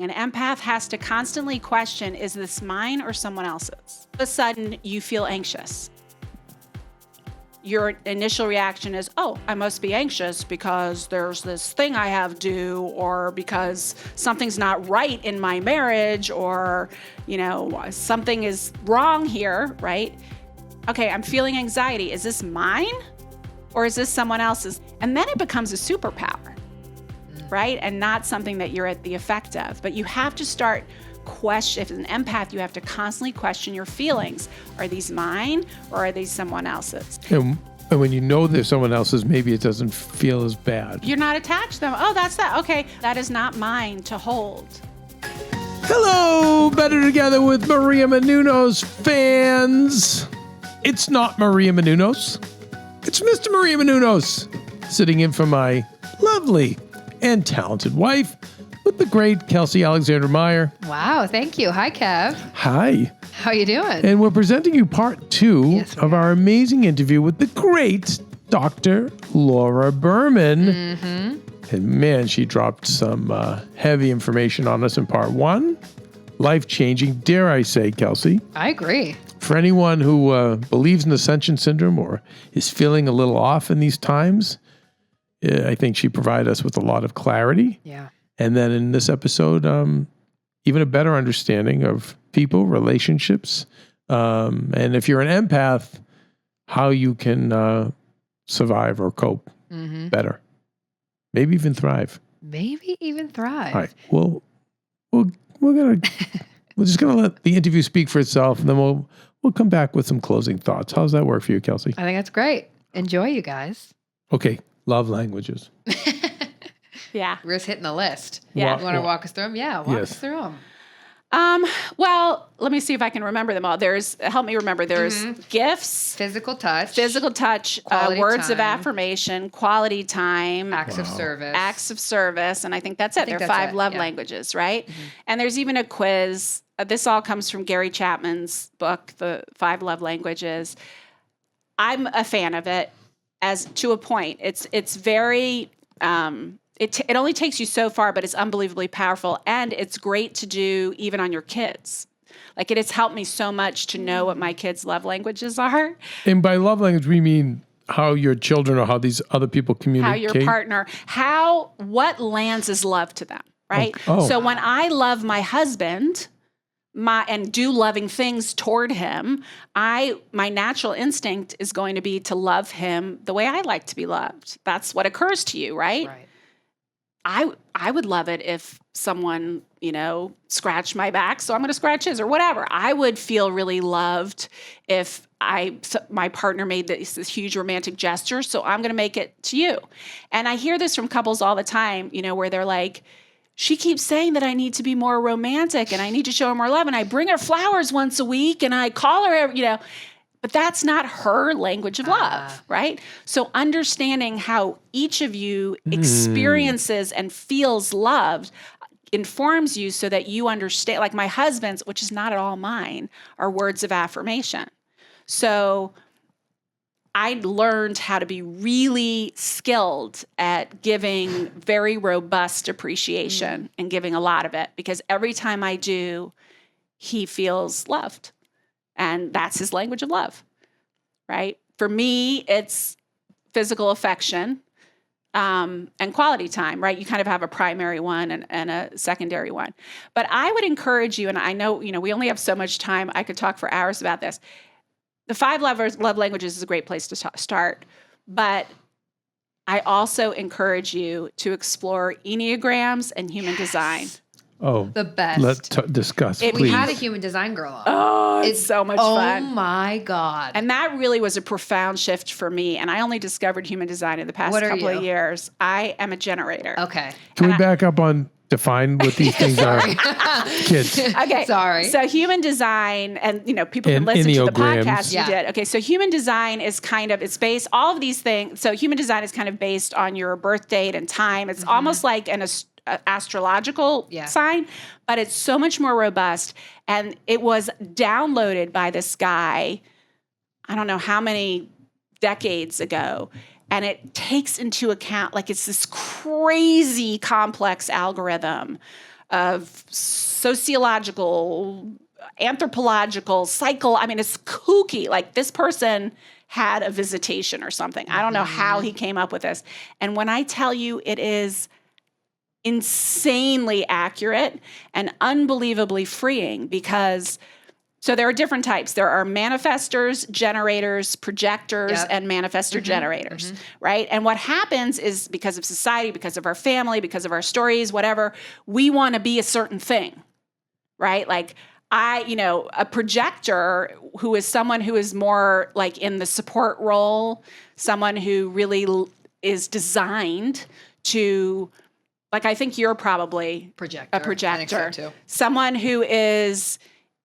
An empath has to constantly question, is this mine or someone else's? All of a sudden, you feel anxious. Your initial reaction is, oh, I must be anxious because there's this thing I have due, or because something's not right in my marriage, or, something is wrong here, right? Okay, I'm feeling anxiety. Is this mine or is this someone else's? And then it becomes a superpower, right? And not something that you're at the effect of. But you have to start if an empath, you have to constantly question your feelings. Are these mine or are these someone else's? And when you know they're someone else's, maybe it doesn't feel as bad. You're not attached to them. Oh, that's that. Okay, that is not mine to hold. Hello, Better Together with Maria Menounos fans. It's not Maria Menounos. It's Mr. Maria Menounos, sitting in for my lovely and talented wife, with the great Kelsey Alexander Meyer. Wow, thank you. Hi, Kev. Hi. How you doing? And we're presenting you part 2 of our amazing interview with the great Dr. Laura Berman. Mm-hmm. And man, she dropped some heavy information on us in part 1. Life-changing, dare I say, Kelsey. I agree. For anyone who believes in ascension syndrome or is feeling a little off in these times, I think she provided us with a lot of clarity. Yeah. And then in this episode, even a better understanding of people, relationships, and if you're an empath, how you can survive or cope better. Maybe even thrive. Maybe even thrive. All right. Well, we're just gonna let the interview speak for itself, and then we'll come back with some closing thoughts. How does that work for you, Kelsey? I think that's great. Enjoy, you guys. Okay. Love languages. Yeah. We're just hitting the list. Yeah. You want to walk us through them? Yeah, walk us through them. Well, let me see if I can remember them all. Help me remember. There's gifts, Physical touch, words of time. Affirmation, quality time, acts of service, and I think that's it. There are 5 love languages, right? Mm-hmm. And there's even a quiz. This all comes from Gary Chapman's book, The 5 Love Languages. I'm a fan of it, as to a point. It's very. It only takes you so far, but it's unbelievably powerful, and it's great to do even on your kids. Like, it has helped me so much to know what my kids' love languages are. And by love language, we mean how your children or how these other people communicate. How your partner, what lands as love to them, right? Oh. So when I love my husband, and do loving things toward him, my natural instinct is going to be to love him the way I like to be loved. That's what occurs to you, right? Right. I would love it if someone, scratched my back, so I'm going to scratch his or whatever. I would feel really loved if my partner made this huge romantic gesture, so I'm going to make it to you. And I hear this from couples all the time, where they're like, she keeps saying that I need to be more romantic and I need to show her more love, and I bring her flowers once a week and I call her, but that's not her language of love, right? So understanding how each of you experiences and feels loved informs you so that you understand, like my husband's, which is not at all mine, are words of affirmation. So I learned how to be really skilled at giving very robust appreciation and giving a lot of it, because every time I do, he feels loved. And that's his language of love, right? For me, it's physical affection and quality time, right? You kind of have a primary one and a secondary one. But I would encourage you, and I know, we only have so much time. I could talk for hours about this. The 5 love languages is a great place to start. But I also encourage you to explore Eniograms and human design. Oh, the best. Let's discuss, please. We had a human design girl on. Oh, it's so much fun. Oh my God. And that really was a profound shift for me. And I only discovered human design in the past couple of years. I am a generator. Okay. Can we back up on define what these things are? Kids. Okay. Sorry. So human design, and people can listen to the podcast Yeah. you did. Okay. So human design is it's based, all of these things. So human design is kind of based on your birth date and time. It's almost like an astrological sign, but it's so much more robust. And it was downloaded by this guy, I don't know how many decades ago. And it takes into account, it's this crazy complex algorithm sociological, anthropological, cycle. I mean, it's kooky. Like this person had a visitation or something. I don't know how he came up with this. And when I tell you it is insanely accurate and unbelievably freeing, because so there are different types. There are manifestors, generators, projectors, and manifestor generators, right? And what happens is because of society, because of our family, because of our stories, whatever, we want to be a certain thing, right? Like a projector who is someone who is more like in the support role, someone who really is designed to, like, I think you're probably a projector. I think so too. Someone who is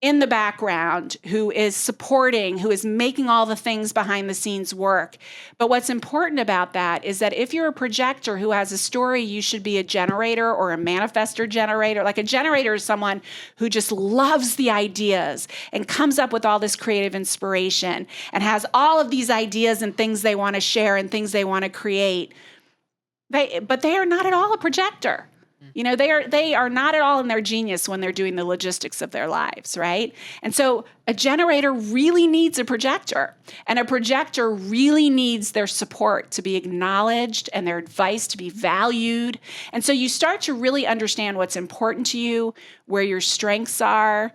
in the background, who is supporting, who is making all the things behind the scenes work. But what's important about that is that if you're a projector who has a story, you should be a generator or a manifestor generator. Like a generator is someone who just loves the ideas and comes up with all this creative inspiration and has all of these ideas and things they want to share and things they want to create. But they are not at all a projector. You know, they are not at all in their genius when they're doing the logistics of their lives, right? And so a generator really needs a projector, and a projector really needs their support to be acknowledged and their advice to be valued. And so you start to really understand what's important to you, where your strengths are.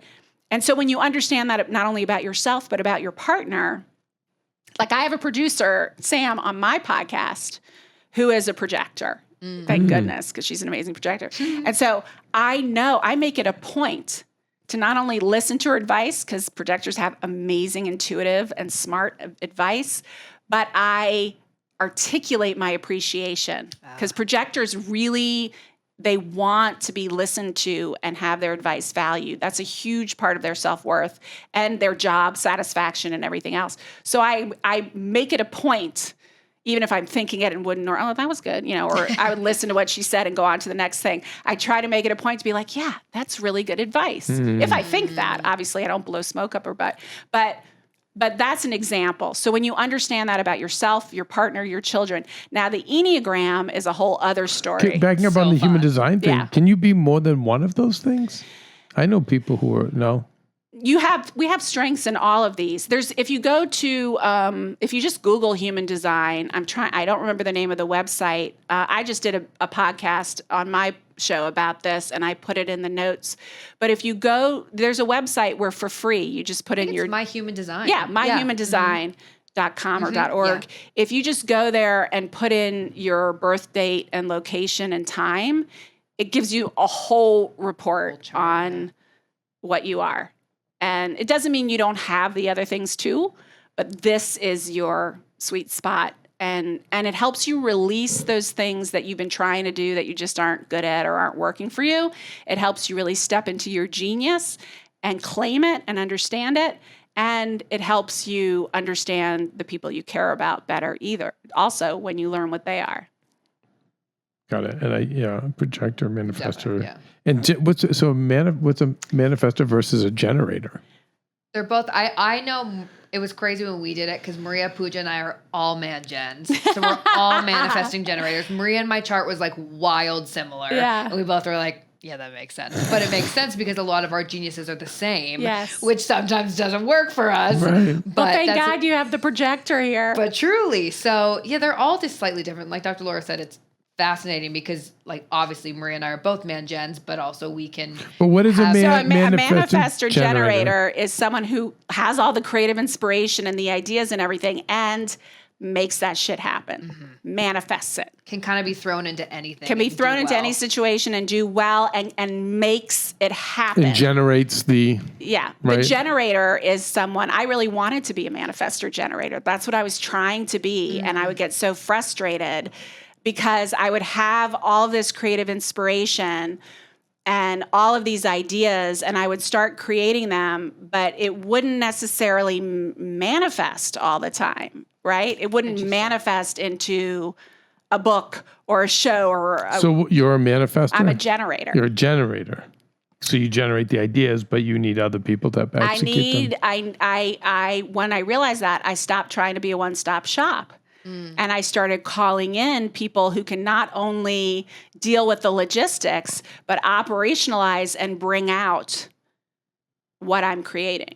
And so when you understand that not only about yourself, but about your partner, like I have a producer, Sam, on my podcast who is a projector. Thank goodness, because she's an amazing projector. And so I make it a point to not only listen to her advice, because projectors have amazing, intuitive, and smart advice, but I articulate my appreciation, because projectors really, they want to be listened to and have their advice valued. That's a huge part of their self-worth and their job satisfaction and everything else. So I make it a point, even if I'm thinking it and wouldn't, or, oh, that was good, or I would listen to what she said and go on to the next thing. I try to make it a point to be like, yeah, that's really good advice. If I think that, obviously I don't blow smoke up her butt, but that's an example. So when you understand that about yourself, your partner, your children, now the Enneagram is a whole other story. Okay, backing up on the human design thing, can you be more than one of those things? I know people who are, no. We have strengths in all of these. If you go to, if you just Google human design, I don't remember the name of the website. I just did a podcast on my show about this and I put it in the notes. But if you go, there's a website where for free, you just put in your My Human Design. Yeah, myhumandesign.com or .org. Yeah. If you just go there and put in your birth date and location and time, it gives you a whole report on what you are. And it doesn't mean you don't have the other things too, but this is your sweet spot. And it helps you release those things that you've been trying to do that you just aren't good at or aren't working for you. It helps you really step into your genius and claim it and understand it. And it helps you understand the people you care about better also when you learn what they are. Got it. And projector, manifestor. Yeah. And what's a manifestor versus a generator? They're both, I know it was crazy when we did it because Maria, Pooja, and I are all man gens. So we're all manifesting generators. Maria and my chart was like wild similar. Yeah. And we both were like, yeah, that makes sense. But it makes sense because a lot of our geniuses are the same, which sometimes doesn't work for us. Right. But thank God you have the projector here. But truly. So, yeah, they're all just slightly different. Like Dr. Laura said, it's fascinating because, like, obviously Maria and I are both man gens, but also we can. But what is a manifestor generator is someone who has all the creative inspiration and the ideas and everything and makes that shit happen, manifests it. Can kind of be thrown into anything. Can be thrown into any situation and do well and makes it happen. And generates the... Yeah. Right? The generator is someone... I really wanted to be a manifestor generator. That's what I was trying to be. And I would get so frustrated because I would have all this creative inspiration and all of these ideas, and I would start creating them, but it wouldn't necessarily manifest all the time, right? It wouldn't manifest into a book or a show or So you're a manifestor? I'm a generator. You're a generator. So you generate the ideas, but you need other people to execute them. When I realized that, I stopped trying to be a one-stop shop. And I started calling in people who can not only deal with the logistics, but operationalize and bring out what I'm creating.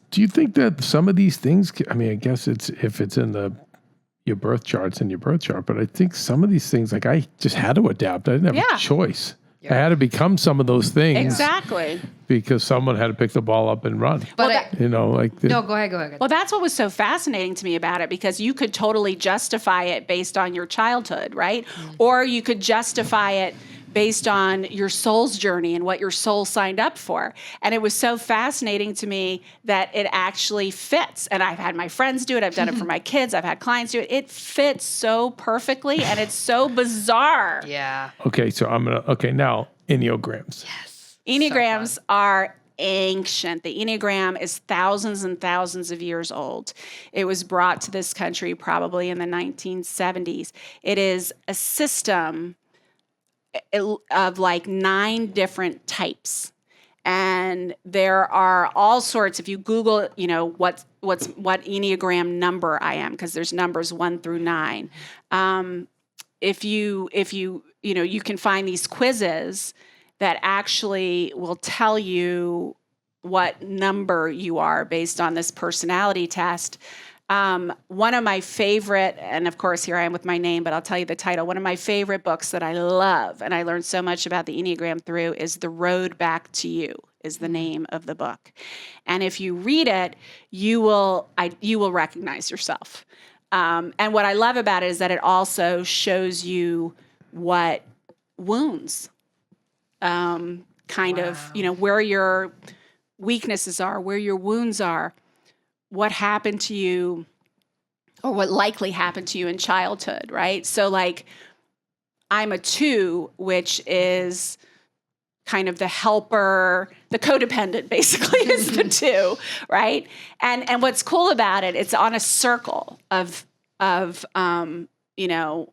Do you think that some of these things, I mean, I guess if it's in your birth charts and your birth chart, but I think some of these things, like I just had to adapt. I didn't have a choice. I had to become some of those things. Exactly. Because someone had to pick the ball up and run. But go ahead. Well, that's what was so fascinating to me about it, because you could totally justify it based on your childhood, right? Or you could justify it based on your soul's journey and what your soul signed up for. And it was so fascinating to me that it actually fits. And I've had my friends do it. I've done it for my kids. I've had clients do it. It fits so perfectly, and it's so bizarre. Yeah. Okay, so now Eniograms. Yes. Enneagrams are ancient. The Enneagram is thousands and thousands of years old. It was brought to this country probably in the 1970s. It is a system of like 9 different types. And there are all sorts, if you Google, what Enneagram number I am, because there's numbers 1 through 9. If you can find these quizzes that actually will tell you what number you are based on this personality test. One of my favorite, and of course here I am with my name, but I'll tell you the title. One of my favorite books that I love, and I learned so much about the Enneagram through, is The Road Back to You, is the name of the book. And if you read it, you will recognize yourself. And what I love about it is that it also shows you what wounds, where your weaknesses are, where your wounds are, what happened to you, or what likely happened to you in childhood, right? So like, I'm a 2, which is kind of the helper, the codependent basically is the 2, right? And what's cool about it, it's on a circle of 1, 2,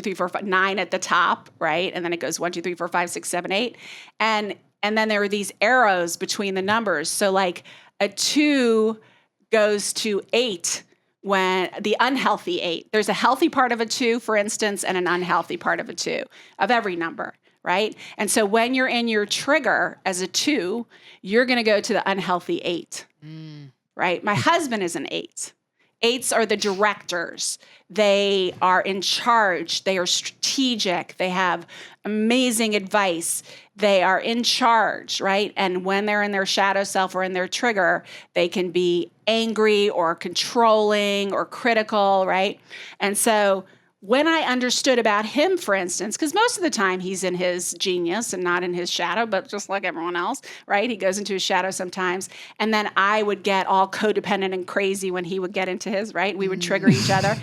3, 4, 5, 9 at the top, right? And then it goes 1, 2, 3, 4, 5, 6, 7, 8. And then there are these arrows between the numbers. So like a 2 goes to 8 when the unhealthy 8. There's a healthy part of a 2, for instance, and an unhealthy part of a 2, of every number, right? And so when you're in your trigger as a 2, you're going to go to the unhealthy 8, right? My husband is an 8. 8s are the directors. They are in charge. They are strategic. They have amazing advice. They are in charge, right? And when they're in their shadow self or in their trigger, they can be angry or controlling or critical, right? And so when I understood about him, for instance, because most of the time he's in his genius and not in his shadow, but just like everyone else, right? He goes into his shadow sometimes. And then I would get all codependent and crazy when he would get into his, right? We would trigger each other.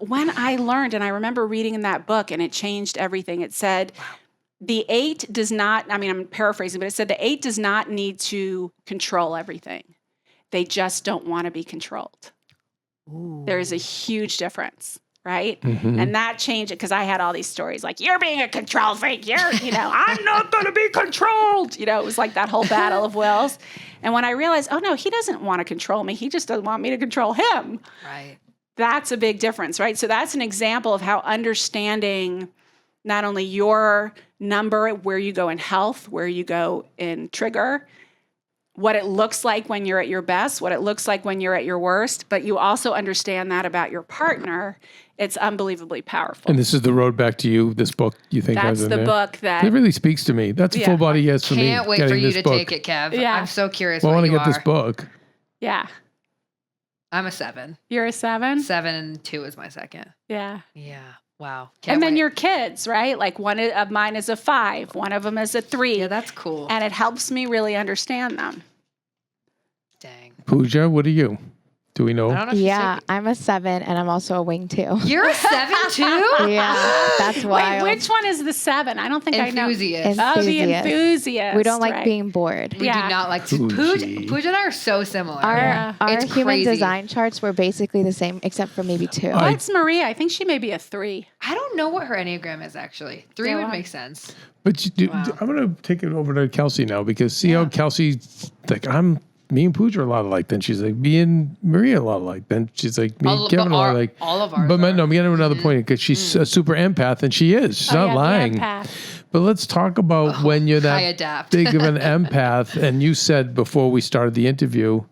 When I learned, and I remember reading in that book, and it changed everything. It said, the 8 does not, I'm paraphrasing, but it said the 8 does not need to control everything. They just don't want to be controlled. Ooh. There is a huge difference. Right? Mm-hmm. And that changed it, because I had all these stories like, you're being a control freak. I'm not going to be controlled. It was like that whole battle of wills. And when I realized, oh no, he doesn't want to control me. He just doesn't want me to control him. Right. That's a big difference, right? So that's an example of how understanding not only your number, where you go in health, where you go in trigger, what it looks like when you're at your best, what it looks like when you're at your worst, but you also understand that about your partner. It's unbelievably powerful. And this is The Road Back to You, this book you think that's has in the there? book that... It really speaks to me. That's a full body yes for me. Can't wait for you to take it, Kev. Yeah. I'm so curious I what want you to get this book. Yeah. I'm a 7. You're a 7? 7 and 2 is my second. Yeah. Yeah. Wow. And then your kids, right? Like one of mine is a 5. One of them is a 3. Yeah, that's cool. And it helps me really understand them. Dang. Pooja, what are you? Do we know? I don't know if Yeah, I'm a 7, and I'm also a wing 2. You're a 7 too? Yeah, that's wild. Wait, which one is the 7? I don't think I know. Enthusiast. Oh, the enthusiast. We don't like right. being bored. We do not like to. Pooja and I are so similar. Our it's human crazy. design charts were basically the same, except for maybe 2. What's Maria? I think she may be a 3. I don't know what her Enneagram is actually. 3 would make sense. But I'm going to take it over to Kelsey now, because see how Kelsey, like, I'm me and Pooja are a lot alike. Then she's like, me and Maria are a lot alike. Then she's like, me and Kevin are a lot alike. All of ours. But no, I'm getting to another point because she's a super empath, and she is. She's not lying. But let's talk about when you're that big of an empath. And you said before we started the interview,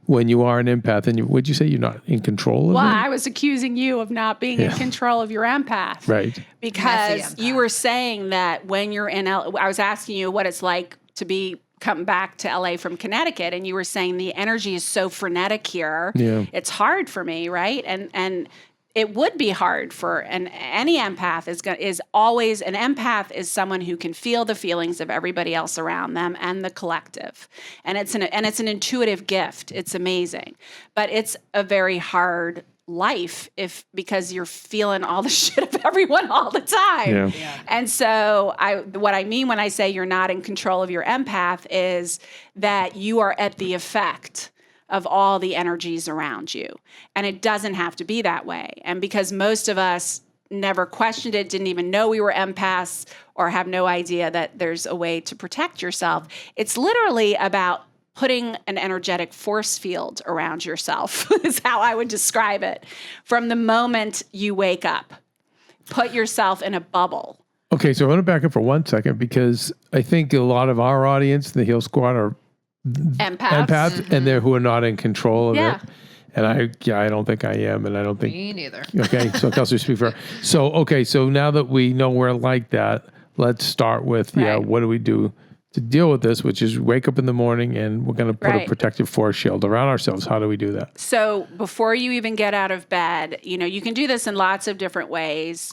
when you are an empath, and would you say you're not in control of it? Well, I was accusing you of not being in control of your empath. Right. Because you were saying that when you're in I was asking you what it's like to be coming back to LA from Connecticut, and you were saying the energy is so frenetic here. Yeah. It's hard for me, right? And it would be hard for any empath is always an empath is someone who can feel the feelings of everybody else around them and the collective. And it's an intuitive gift. It's amazing. But it's a very hard life because you're feeling all the shit of everyone all the time. Yeah. And so what I mean when I say you're not in control of your empath is that you are at the effect of all the energies around you. And it doesn't have to be that way. And because most of us never questioned it, didn't even know we were empaths, or have no idea that there's a way to protect yourself, it's literally about putting an energetic force field around yourself is how I would describe it. From the moment you wake up, put yourself in a bubble. Okay, so I want to back up for 1 second, because I think a lot of our audience, the Heal Squad, are empaths, and they're who are not in control of it. And I don't think I am, and I don't think me neither. Okay, so Kelsey, speak for her. So now that we know we're like that, let's start with what do we do to deal with this? Which is wake up in the morning, and we're going to put a protective force shield around ourselves. How do we do that? So before you even get out of bed, you can do this in lots of different ways.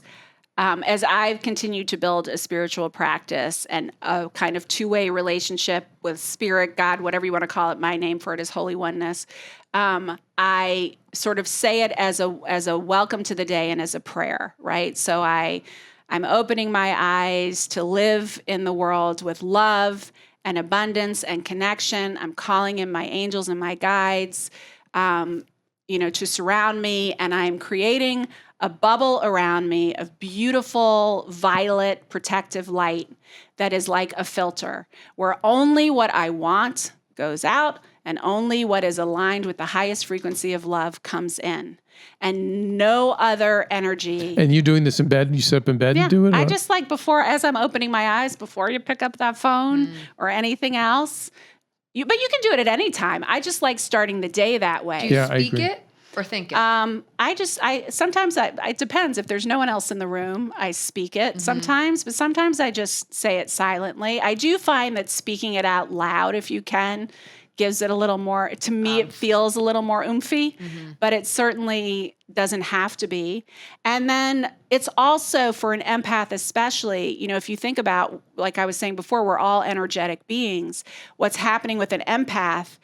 As I've continued to build a spiritual practice and a kind of two-way relationship with spirit, God, whatever you want to call it, my name for it is Holy Oneness, I sort of say it as a welcome to the day and as a prayer, right? So I'm opening my eyes to live in the world with love and abundance and connection. I'm calling in my angels and my guides, to surround me, and I'm creating a bubble around me of beautiful, violet, protective light that is like a filter, where only what I want goes out and only what is aligned with the highest frequency of love comes in. And no other energy. And you're doing this in bed? You sit up in bed and do it? I just as I'm opening my eyes, before you pick up that phone or anything else. But you can do it at any time. I just like starting the day that way. Do you speak it? Or think it? Sometimes it depends. If there's no one else in the room, I speak it sometimes, but sometimes I just say it silently. I do find that speaking it out loud, if you can, gives it a little more, to me, it feels a little more oomphy, but it certainly doesn't have to be. And then it's also for an empath, especially, if you think about, like I was saying before, we're all energetic beings. What's happening with an empath,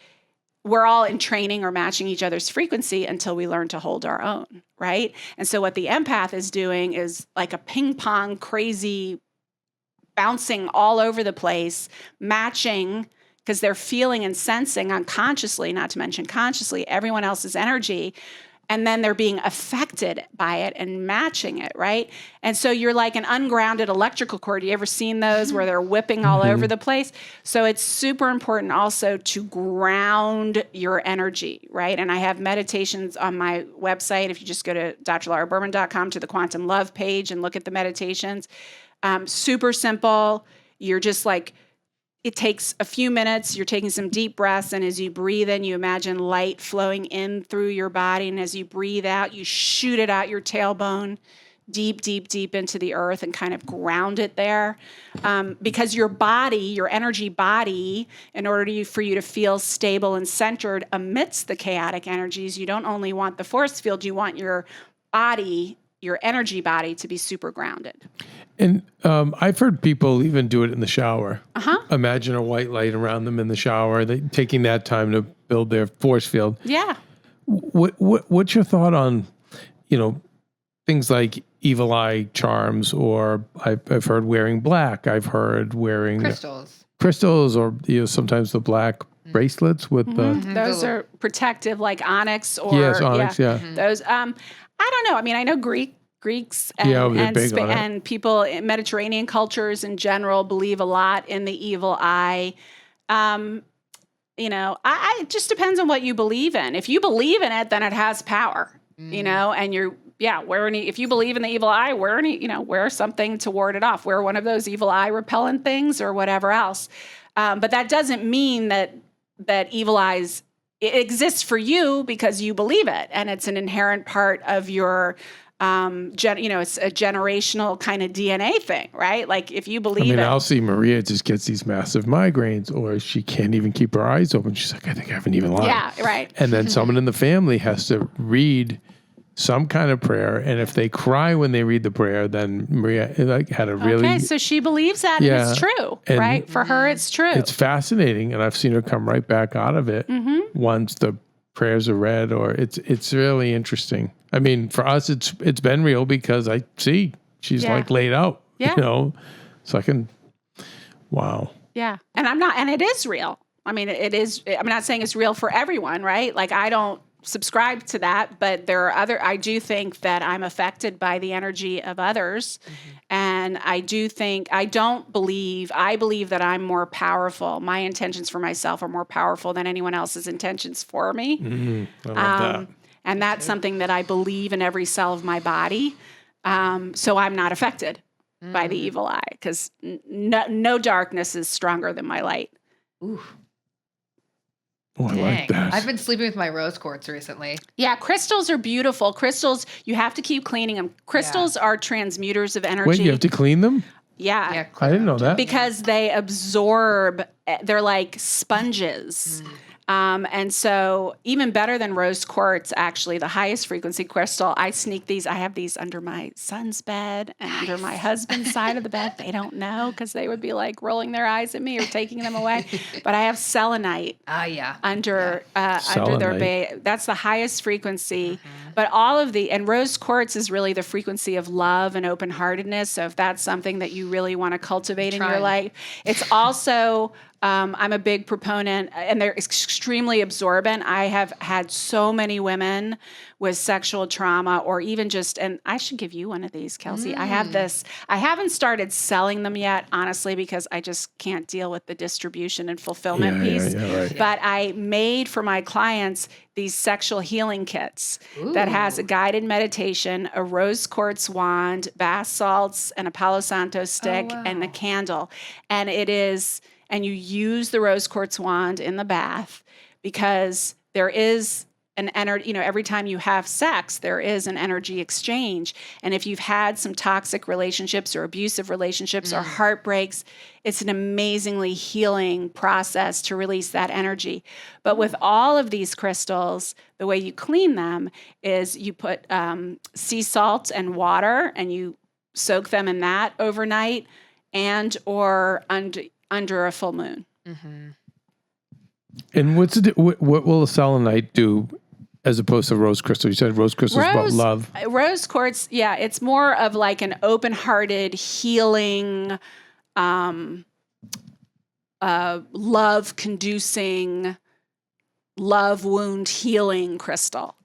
we're all in training or matching each other's frequency until we learn to hold our own, right? And so what the empath is doing is like a ping pong crazy bouncing all over the place, matching, because they're feeling and sensing unconsciously, not to mention consciously, everyone else's energy. And then they're being affected by it and matching it, right? And so you're like an ungrounded electrical cord. You ever seen those where they're whipping all over the place? So it's super important also to ground your energy, right? And I have meditations on my website. If you just go to drlauraberman.com to the Quantum Love page and look at the meditations, super simple. You're just like, it takes a few minutes. You're taking some deep breaths, and as you breathe in, you imagine light flowing in through your body, and as you breathe out, you shoot it out your tailbone, deep, deep, deep into the earth, and kind of ground it there. Because your body, your energy body, in order for you to feel stable and centered amidst the chaotic energies, you don't only want the force field, you want your body, your energy body, to be super grounded. And I've heard people even do it in the shower. Imagine a white light around them in the shower, taking that time to build their force field. Yeah. What's your thought on, things like evil eye charms, or I've heard wearing black. I've heard wearing crystals, or sometimes the black bracelets with those are protective, like onyx or onyx. Those. I don't know. I mean, I know Greeks and people in Mediterranean cultures in general believe a lot in the evil eye. it just depends on what you believe in. If you believe in it, then it has power, and if you believe in the evil eye, wear something to ward it off. Wear one of those evil eye repellent things or whatever else. But that doesn't mean that evil eyes, it exists for you because you believe it. And it's an inherent part of your, it's a generational kind of DNA thing, right? Like if you believe it. I'll see Maria just gets these massive migraines, or she can't even keep her eyes open. She's like, I think I haven't even lied. Yeah, right. And then someone in the family has to read some kind of prayer, and if they cry when they read the prayer, then Maria had a really... Okay, so she believes that and it's true, and right? For her, it's true. It's fascinating, and I've seen her come right back out of it once the prayers are read, or it's really interesting. For us, it's been real because I see she's laid out, so I can... Wow. Yeah, and it is real. It is, I'm not saying it's real for everyone, right? Like I don't subscribe to that, but there are I do think that I'm affected by the energy of others. And I believe that I'm more powerful. My intentions for myself are more powerful than anyone else's intentions for me. I love that. And that's something that I believe in every cell of my body. So I'm not affected by the evil eye because no darkness is stronger than my light. Ooh. Oh, I like that. I've been sleeping with my rose quartz recently. Yeah, crystals are beautiful. Crystals, you have to keep cleaning them. Crystals are transmuters of energy. Wait, you have to clean them? Yeah. I didn't know that. Because they absorb, they're like sponges. And so even better than rose quartz, actually, the highest frequency crystal, I have these under my son's bed and under my husband's side of the bed. They don't know because they would be like rolling their eyes at me or taking them away. But I have selenite under their bed. That's the highest frequency. But and rose quartz is really the frequency of love and open-heartedness. So if that's something that you really want to cultivate in your life, it's also... I'm a big proponent, and they're extremely absorbent. I have had so many women with sexual trauma, or even and I should give you one of these, Kelsey. I have this. I haven't started selling them yet, honestly, because I just can't deal with the distribution and fulfillment piece. Right. But I made for my clients these sexual healing kits that has a guided meditation, a rose quartz wand, bath salts, and a Palo Santo stick, and the candle. And it is... And you use the rose quartz wand in the bath because there is an energy, every time you have sex, there is an energy exchange. And if you've had some toxic relationships or abusive relationships or heartbreaks, it's an amazingly healing process to release that energy. But with all of these crystals, the way you clean them is you put sea salt and water and you soak them in that overnight or under a full moon. And what will a selenite do as opposed to rose crystal? You said rose crystal is about love. Rose quartz, it's more of like an open-hearted, healing, love-conducing, love wound healing crystal.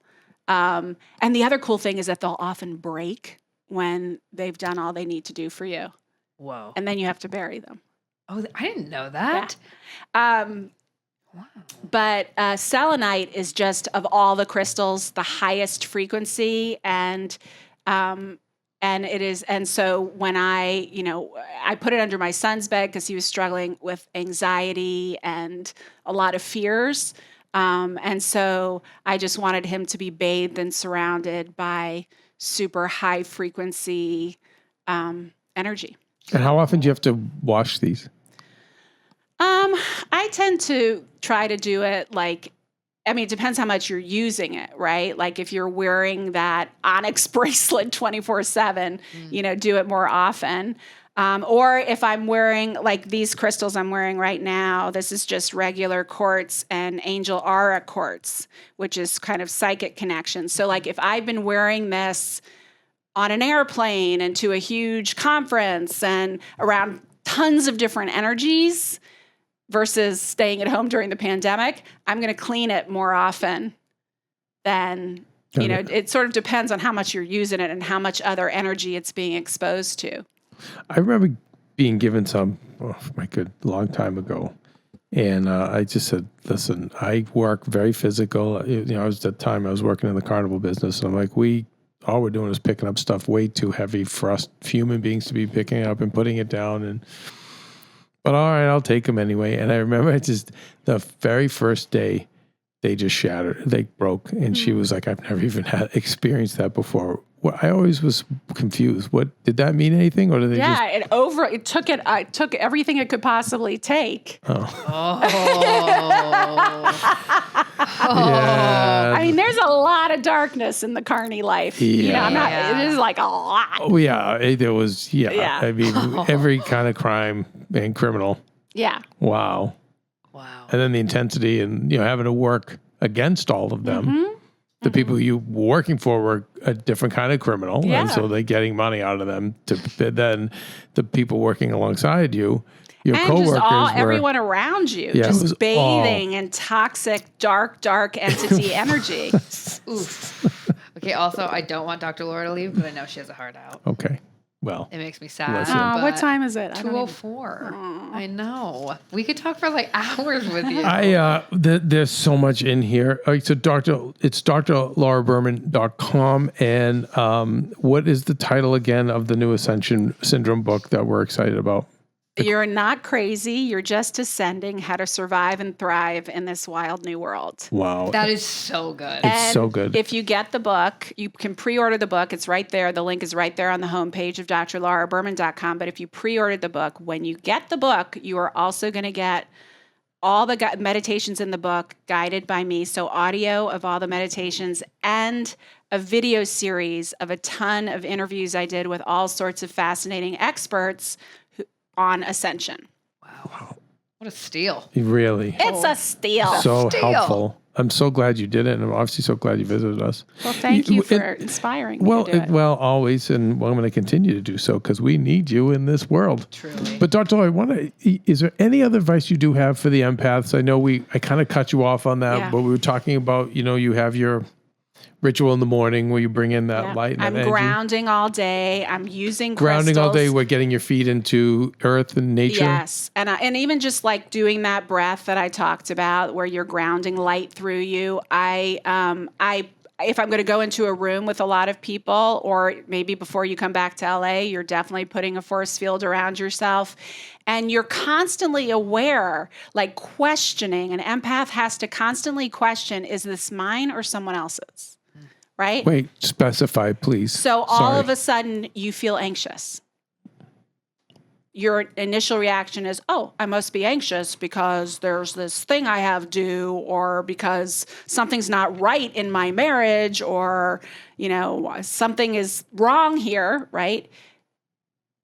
And the other cool thing is that they'll often break when they've done all they need to do for you. Whoa. And then you have to bury them. Oh, I didn't know that. Yeah. Wow. But selenite is just, of all the crystals, the highest frequency, and it is. And so when I put it under my son's bed because he was struggling with anxiety and a lot of fears, and so I just wanted him to be bathed and surrounded by super high frequency energy. And how often do you have to wash these? I tend to try to do it it depends how much you're using it, right? Like if you're wearing that onyx bracelet 24/7, do it more often. Or if I'm wearing like these crystals I'm wearing right now, this is just regular quartz and angel aura quartz, which is kind of psychic connection. So like if I've been wearing this on an airplane and to a huge conference and around tons of different energies versus staying at home during the pandemic, I'm going to clean it more often than, it sort of depends on how much you're using it and how much other energy it's being exposed to. I remember being given some, long time ago. And I just said, listen, I work very physical. I was at the time I was working in the carnival business. And I'm like, all we're doing is picking up stuff way too heavy for us human beings to be picking up and putting it down. But all right, I'll take them anyway. And I remember the very first day, they just shattered. They broke. And she was like, I've never even experienced that before. Well, I always was confused. What did that mean? Anything, or did they just? It took everything it could possibly take. Oh. I mean, there's a lot of darkness in the carny life. Yeah. It is like a lot. Oh yeah, there was. Yeah. I mean, every kind of crime and criminal. Yeah. Wow. And then the intensity, and having to work against all of them. The people you were working for were a different kind of criminal, and so they're getting money out of them. Then the people working alongside you, your and coworkers, just everyone around you, just bathing in toxic, dark entity energy. Oof. Okay. Also, I don't want Dr. Laura to leave, but I know she has a heart out. Okay. Well, it makes me sad. Listen. What time is it? 2:04. I know. We could talk for like hours with you. There's so much in here. So it's drlauraberman.com. And what is the title again of the new Ascension Syndrome book that we're excited about? You're not crazy. You're just ascending. How to survive and thrive in this wild new world. Wow. That is so good. It's so good. If you get the book, you can pre-order the book. It's right there. The link is right there on the homepage of drlauraberman.com. But if you pre-ordered the book, when you get the book, you are also going to get all the meditations in the book guided by me. So audio of all the meditations and a video series of a ton of interviews I did with all sorts of fascinating experts on ascension. Wow. What a steal. Really. It's a steal. So helpful. I'm so glad you did it, and I'm obviously so glad you visited us. Well, thank you for inspiring me to do it. Well, always, and I'm going to continue to do so because we need you in this world. Truly. But Dr. Laura, is there any other advice you do have for the empaths? I know I kind of cut you off on that, but we were talking about, you have your ritual in the morning where you bring in that light and I'm energy. Grounding all day. I'm using grounding crystals. all day. We're getting your feet into earth and nature. Yes, and even just like doing that breath that I talked about, where you're grounding light through you. If I'm going to go into a room with a lot of people, or maybe before you come back to LA, you're definitely putting a force field around yourself. And you're constantly aware, like questioning. An empath has to constantly question, is this mine or someone else's? Right? Wait, specify, please. So all of a sudden you feel anxious. Your initial reaction is, oh, I must be anxious because there's this thing I have due, or because something's not right in my marriage, or, something is wrong here, right?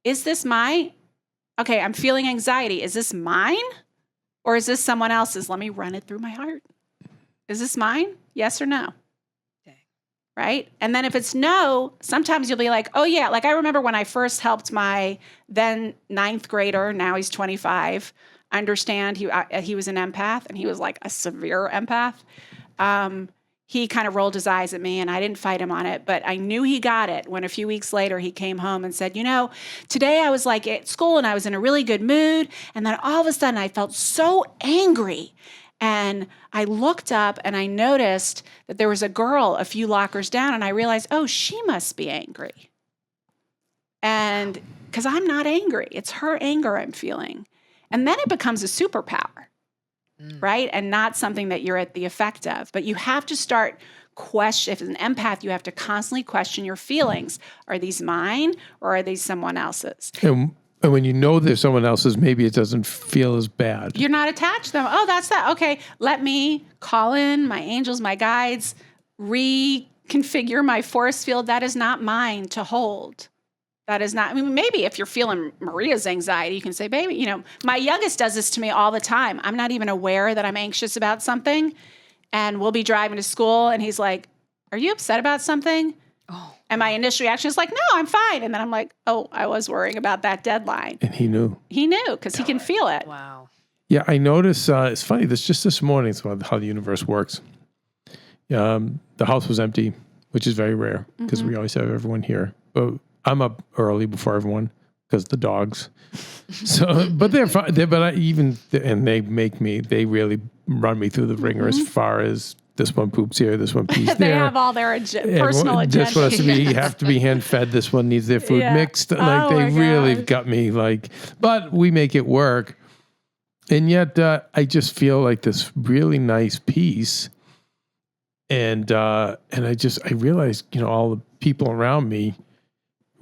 Is this okay, I'm feeling anxiety. Is this mine or is this someone else's? Let me run it through my heart. Is this mine? Yes or no? Right? And then if it's no, sometimes you'll be like, oh yeah, like I remember when I first helped my then 9th grader, now he's 25, understand he was an empath, and he was like a severe empath. He kind of rolled his eyes at me, and I didn't fight him on it, but I knew he got it when a few weeks later he came home and said, today I was like at school and I was in a really good mood, and then all of a sudden I felt so angry. And I looked up and I noticed that there was a girl a few lockers down, and I realized, oh, she must be angry. And because I'm not angry, it's her anger I'm feeling. And then it becomes a superpower, right? And not something that you're at the effect of. But you have to start question. If it's an empath, you have to constantly question your feelings. Are these mine or are these someone else's? And when you know there's someone else's, maybe it doesn't feel as bad. You're not attached to them. Oh, that's that. Okay, let me call in my angels, my guides, reconfigure my force field. That is not mine to hold. That is not, maybe if you're feeling Maria's anxiety, you can say, baby, my youngest does this to me all the time. I'm not even aware that I'm anxious about something. And we'll be driving to school, and he's like, are you upset about something? Oh. And my initial reaction is like, no, I'm fine. And then I'm like, oh, I was worrying about that deadline. And he knew. He knew because he can feel it. Wow. Yeah, I noticed, it's funny, this morning, it's about how the universe works. The house was empty, which is very rare because we always have everyone here. But I'm up early before everyone. because the dogs. So, but they're fine. They really run me through the ringer as far as this one poops here, this one pees there. They have all their personal agenda. This one has to have to be hand fed. This one needs their food mixed. Like they really got me. Like, but we make it work. And yet, I just feel like this really nice peace. And I realized, all the people around me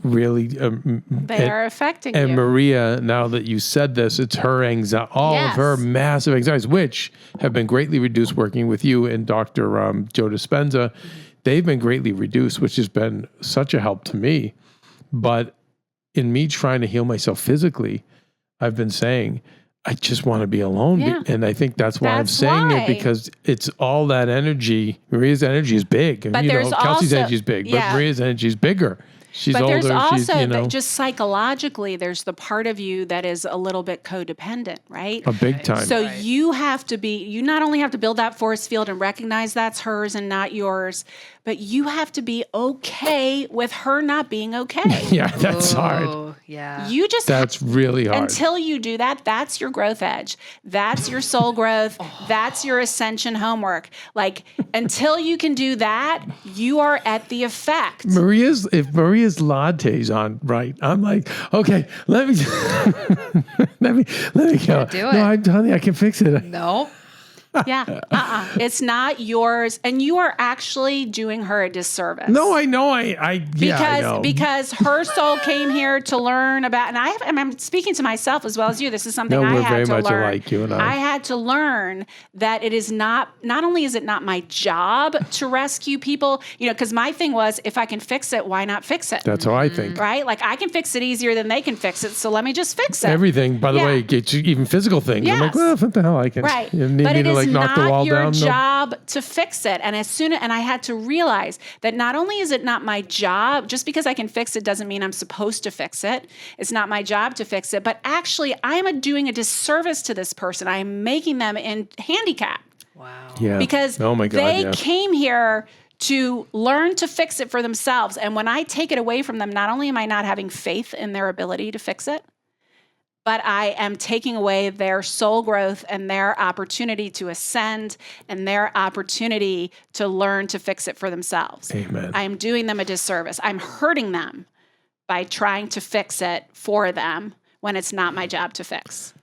really they are affecting you. And Maria, now that you said this, it's her anxiety, all of her massive anxieties, which have been greatly reduced working with you and Dr. Joe Dispenza. They've been greatly reduced, which has been such a help to me. But in me trying to heal myself physically, I've been saying, I just want to be alone. Yeah. And I think that's why I'm saying it, because it's all that energy. Maria's energy is big. But there's Kelsey's also, energy is big, but Maria's energy is bigger. She's but older. There's also she's, just psychologically, there's the part of you that is a little bit codependent, right? A big time. So you not only have to build that force field and recognize that's hers and not yours, but you have to be okay with her not being okay. Yeah, that's hard. Yeah. That's really hard. Until you do that, that's your growth edge. That's your soul growth. That's your ascension homework. Like, until you can do that, you are at the effect. If Maria's latte's on right, I'm like, okay, let me let me go. Do it. No, honey, I can fix it. No. Yeah. It's not yours. And you are actually doing her a disservice. No, I know. I know. Because her soul came here to learn about, and I'm speaking to myself as well as you. This is something I had to learn. We're very much alike, you and I. I had to learn that it is not only is it not my job to rescue people, because my thing was, if I can fix it, why not fix it? That's how I think. Right? Like, I can fix it easier than they can fix it, so let me just fix it. Everything, by the way, gets you even physical things. Yes. I'm like, well, what the hell, I can. Right. You need but me it to is knock the not wall your down? job to fix it. And and I had to realize that not only is it not my job, just because I can fix it doesn't mean I'm supposed to fix it. It's not my job to fix it, but actually I'm doing a disservice to this person. I am making them handicapped. Wow. Yeah. Because oh my God, they came here to learn to fix it for themselves. And when I take it away from them, not only am I not having faith in their ability to fix it, but I am taking away their soul growth and their opportunity to ascend and their opportunity to learn to fix it for themselves. Amen. I am doing them a disservice. I'm hurting them by trying to fix it for them when it's not my job to fix.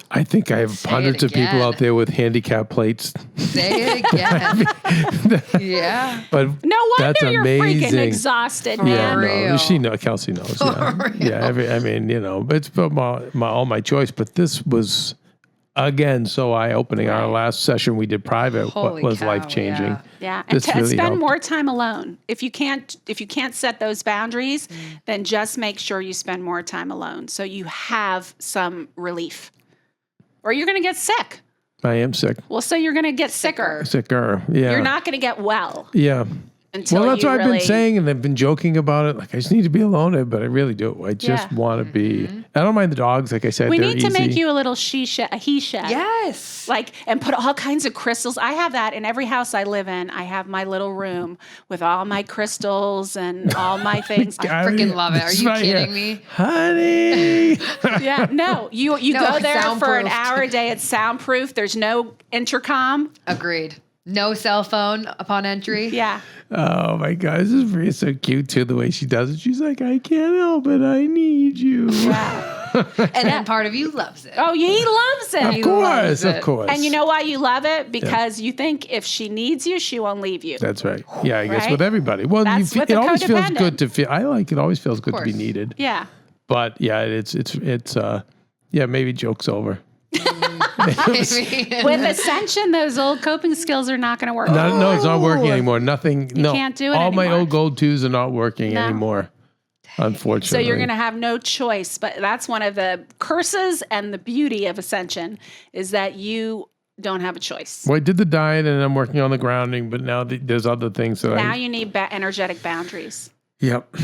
I think I have hundreds of people out there with handicap plates. Say it again. Yeah. But no wonder that's you're amazing. Freaking exhausted, Yeah, man. no, Kelsey knows. Yeah, it's all my choice. But this was, again, so eye-opening. Our last session we did private was life-changing. Yeah, and really spend helped. more time alone. If you can't set those boundaries, then just make sure you spend more time alone so you have some relief. Or you're going to get sick. I am sick. Well, so you're going to get sicker. Yeah. You're not going to get well. Yeah. Until that's what really... I've been saying, and I've been joking about it. Like, I just need to be alone, but I really do. I just want to be. I don't mind the dogs. Like I said, we they're need to easy. make you a little he shed. Yes. Like, and put all kinds of crystals. I have that in every house I live in. I have my little room with all my crystals and all my things. I freaking love it. Are you kidding me? Honey. Yeah, no. You go there for an soundproofed. hour a day. It's soundproof. There's no intercom. Agreed. No cell phone upon entry. Yeah. Oh my God, this is really so cute too. The way she does it, she's like, "I can't help it. I need you." Yeah. And then part of you loves it. Oh, he loves it. Of course. And you know why you love it? Because you think if she needs you, she won't leave you. That's right. Yeah, I guess Right? with everybody. Well, That's with it the always feels codependent. good to feel. I like it. Always feels good to be course. needed. Yeah. But yeah, it's maybe joke's over. With ascension, those old coping skills are not going to work. No, it's not working anymore. Nothing. You can't do it All my anymore. old go-tos are not working No. anymore. Unfortunately. So you're going to have no choice. But that's one of the curses and the beauty of ascension is that you don't have a choice. Well, I did the diet and I'm working on the grounding, but now there's other things that Now you need energetic boundaries Yep.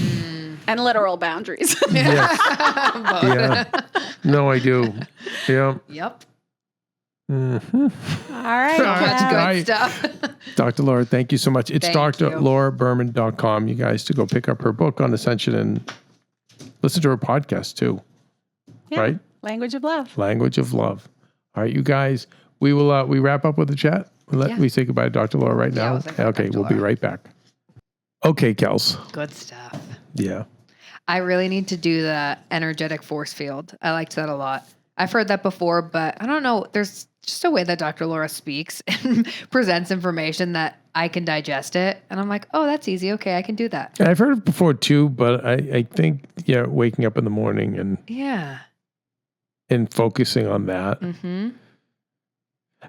and literal boundaries. Yeah. No, I do. Yeah. Yep. Mm-hmm. All right. Much good Right. stuff. Dr. Laura, thank you so much. It's Thank you. drlauraberman.com, you guys, to go pick up her book on Ascension and listen to her podcast too. Yeah. Right? Language of love. Language of love. All right, you guys, we will we wrap up with the chat. We say goodbye to Dr. Laura right now. Okay, we'll be right back. Okay, Kels. Good stuff. Yeah. I really need to do the energetic force field. I liked that a lot. I've heard that before, but I don't know. There's just a way that Dr. Laura speaks and presents information that I can digest it. And I'm like, oh, that's easy. Okay, I can do that. I've heard it before too, but I think, waking up in the morning and focusing on that. Mm-hmm.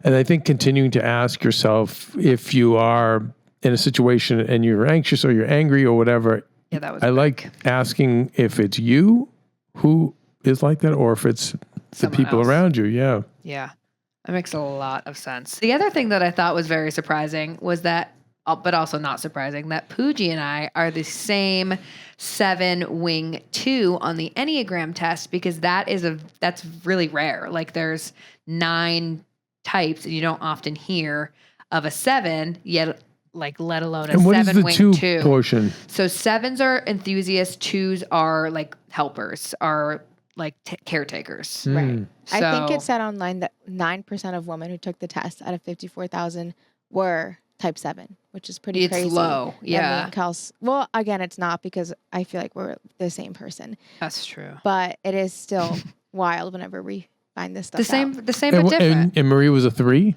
And I think continuing to ask yourself if you are in a situation and you're anxious or you're angry or whatever. Yeah, that was like asking if it's you who is like that or if it's the people around you. Yeah. Yeah. That makes a lot of sense. The other thing that I thought was very surprising was that, but also not surprising, that Pooji and I are the same 7 wing 2 on the Enneagram test, because that's really rare. Like there's 9 types and you don't often hear of a 7 yet, like let alone a 7 wing 2. And what is the 2 portion? So 7s are enthusiasts, 2s are like helpers, are like caretakers. Right. So, I think it said online that 9% of women who took the test out of 54,000 were type 7, which is pretty crazy. It's low. Yeah. And Kels, well, again, it's not, because I feel like we're the same person. That's true. But it is still wild whenever we find this stuff The same out. but different. And Marie was a 3?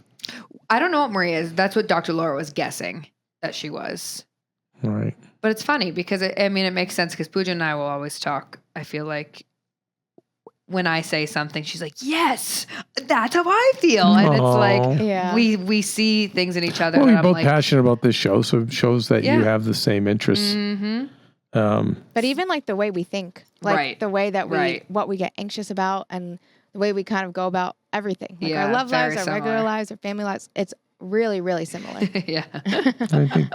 I don't know what Marie is. That's what Dr. Laura was guessing that she was. All right. But it's funny because it makes sense, because Pooja and I will always talk. I feel like when I say something, she's like, yes, that's how I feel. And it's like, we see things in each other. Well, and you're I'm both like, passionate about this show, so it shows that you have the same interests. Mm-hmm. But even like the way we think, like the way that what we get anxious about, and the way we kind of go about everything, like our love lives, our regular lives, our family lives, it's really, really similar. Yeah. I think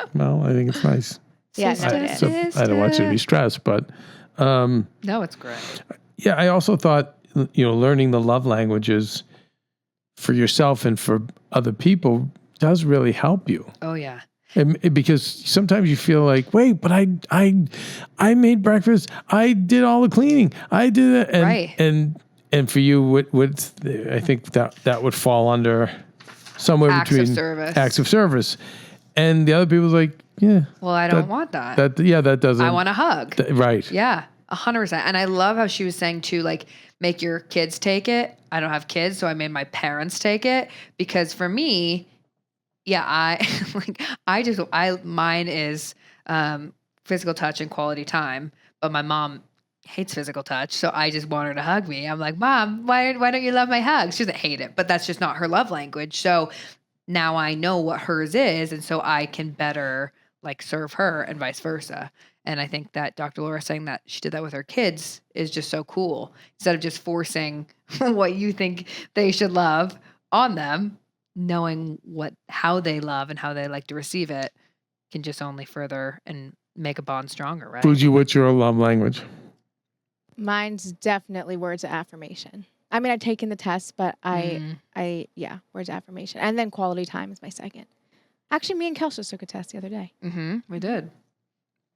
it's nice. Yeah, I don't want you to be stressed, but no, it's great. Yeah, I also thought, learning the love languages for yourself and for other people does really help you. Oh yeah. Because sometimes you feel like, wait, but I made breakfast, I did all the cleaning, I did it, and for you, I think that would fall under somewhere between acts of service, and the other people's like, yeah. Well, I don't want that. That doesn't. I want a hug. Right. Yeah, 100%. And I love how she was saying too, like, make your kids take it. I don't have kids, so I made my parents take it, because for me, mine is physical touch and quality time, but my mom hates physical touch, so I just want her to hug me. I'm like, Mom, why don't you love my hugs? She doesn't hate it, but that's just not her love language. So now I know what hers is, and so I can better like serve her and vice versa. And I think that Dr. Laura saying that she did that with her kids is just so cool. Instead of just forcing what you think they should love on them, knowing how they love and how they like to receive it can just only further and make a bond stronger, right? Fuji, what's your love language? Mine's definitely words of affirmation. I mean, I've taken the test, but words of affirmation. And then quality time is my second. Actually, me and Kels just took a test the other day. Mm-hmm. We did.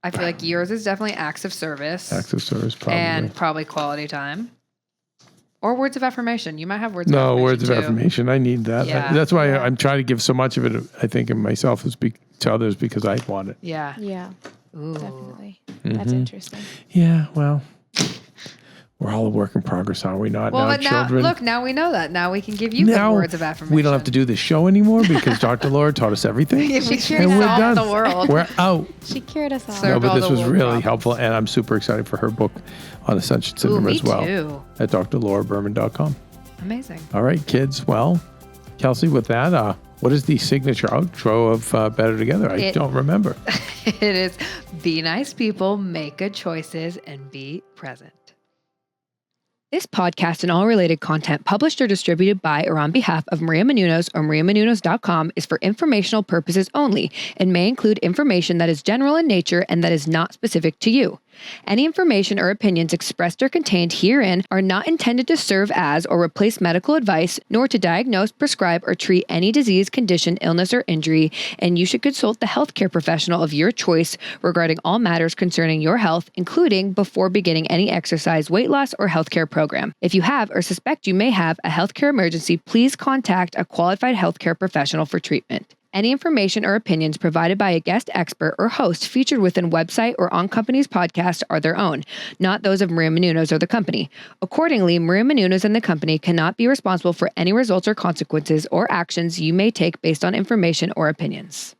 I feel like yours is definitely acts of service. Acts of service, probably. And probably quality time. Or words of affirmation. You might have words of affirmation. No, words of affirmation. I need that. Yeah. That's why I'm trying to give so much of it, I think, in myself to others, because I want it. Yeah. Yeah. Ooh. Definitely. That's interesting. Yeah, well, we're all a work in progress, are we not? Well, now, but children. Now we know that. Now we can give you good words of affirmation. We don't have to do this show anymore because Dr. Laura taught us everything. She cured and we're done. the world. We're out. She cured us all. No, but this was really helpful, and I'm super excited for her book on ascension syndrome as well. Too. At drlauraberman.com. Amazing. All right, kids. Well, Kelsey, with that, what is the signature outro of Better Together? I don't remember. It is be nice people, make good choices, and be present. This podcast and all related content published or distributed by or on behalf of Maria Menounos or mariamenounos.com is for informational purposes only and may include information that is general in nature and that is not specific to you. Any information or opinions expressed or contained herein are not intended to serve as or replace medical advice, nor to diagnose, prescribe, or treat any disease, condition, illness, or injury, and you should consult the healthcare professional of your choice regarding all matters concerning your health, including before beginning any exercise, weight loss, or healthcare program. If you have or suspect you may have a healthcare emergency, please contact a qualified healthcare professional for treatment. Any information or opinions provided by a guest expert or host featured within website or on company's podcast are their own, not those of Maria Menounos or the company. Accordingly, Maria Menounos and the company cannot be responsible for any results or consequences or actions you may take based on information or opinions.